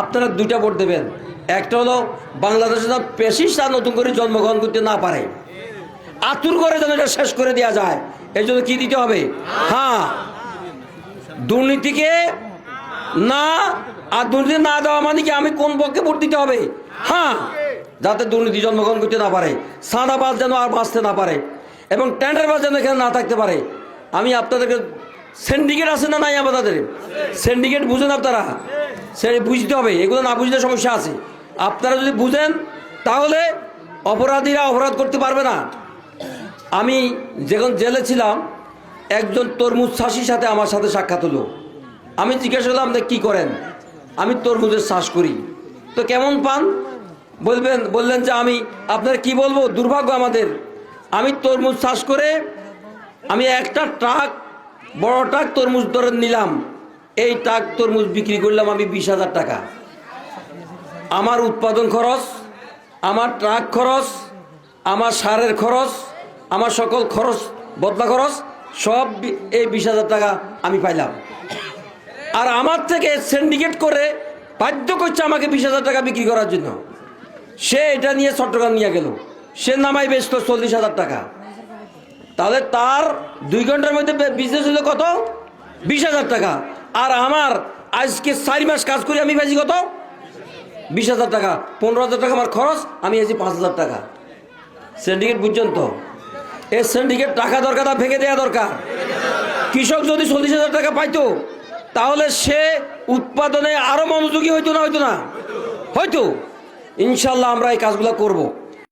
আপনারা দুইটা ভোট দেবেন। একটা হলো বাংলাদেশে যেন পেশিস্ট নতুন করে জন্মগ্রহণ করতে না পারে, আতুর করে যেন এটা শেষ করে দেওয়া যায়। এই জন্য কি দিতে হবে? হ্যাঁ, দুর্নীতিকে না। আর দুর্নীতি না দেওয়া মানে কি আমি কোন পক্ষে ভোট দিতে হবে? হ্যাঁ, যাতে দুর্নীতি জন্মগ্রহণ করতে না পারে, সাদাবাজ যেন আর বাঁচতে না পারে, এবং টেন্ডারবাজ যেন এখানে না থাকতে পারে। আমি আপনাদেরকে সিন্ডিকেট আছে না নাই? আমাদের সিন্ডিকেট বুঝেন আপনারা? সে বুঝতে হবে, এগুলো না বুঝলে সমস্যা আছে। আপনারা যদি বুঝেন তাহলে অপরাধীরা অপরাধ করতে পারবে না। আমি যখন জেলে ছিলাম, একজন তরমুজ চাষির সাথে আমার সাথে সাক্ষাৎ হলো। আমি জিজ্ঞাসা করলাম যে কী করেন? আমি তরমুজের চাষ করি। তো কেমন পান? বললেন যে আমি আপনার কি বলবো, দুর্ভাগ্য আমাদের। আমি তরমুজ চাষ করে আমি একটা ট্রাক, বড় ট্রাক তরমুজ ধরে নিলাম। এই ট্রাক তরমুজ বিক্রি করলাম আমি 20,000 টাকা। আমার উৎপাদন খরচ, আমার ট্রাক খরচ, আমার সারের খরচ, আমার সকল খরচ, বদলা খরচ সব এই 20,000 টাকা আমি পাইলাম। আর আমার থেকে সিন্ডিকেট করে বাধ্য করছে আমাকে 20,000 টাকা বিক্রি করার জন্য। সে এটা নিয়ে চট্টগ্রাম নিয়ে গেল, সে নামাই বেচতো 40,000 টাকা। তাহলে তার 2 ঘন্টার মধ্যে বিজনেস হলো কত? 20,000 টাকা। আর আমার আজকে 4 মাস কাজ করি আমি পাইছি কত? 20,000 টাকা। 15,000 টাকা আমার খরচ, আমি এসেছি 5,000 টাকা। সিন্ডিকেট বুঝছেন তো? এই সিন্ডিকেট টাকা দরকার, তা ভেঙে দেওয়া দরকার। কৃষক যদি 40,000 টাকা পাইতো তাহলে সে উৎপাদনে আরো মনোযোগী হইতো না? হইতো। ইনশাল্লাহ আমরা এই কাজগুলো করব।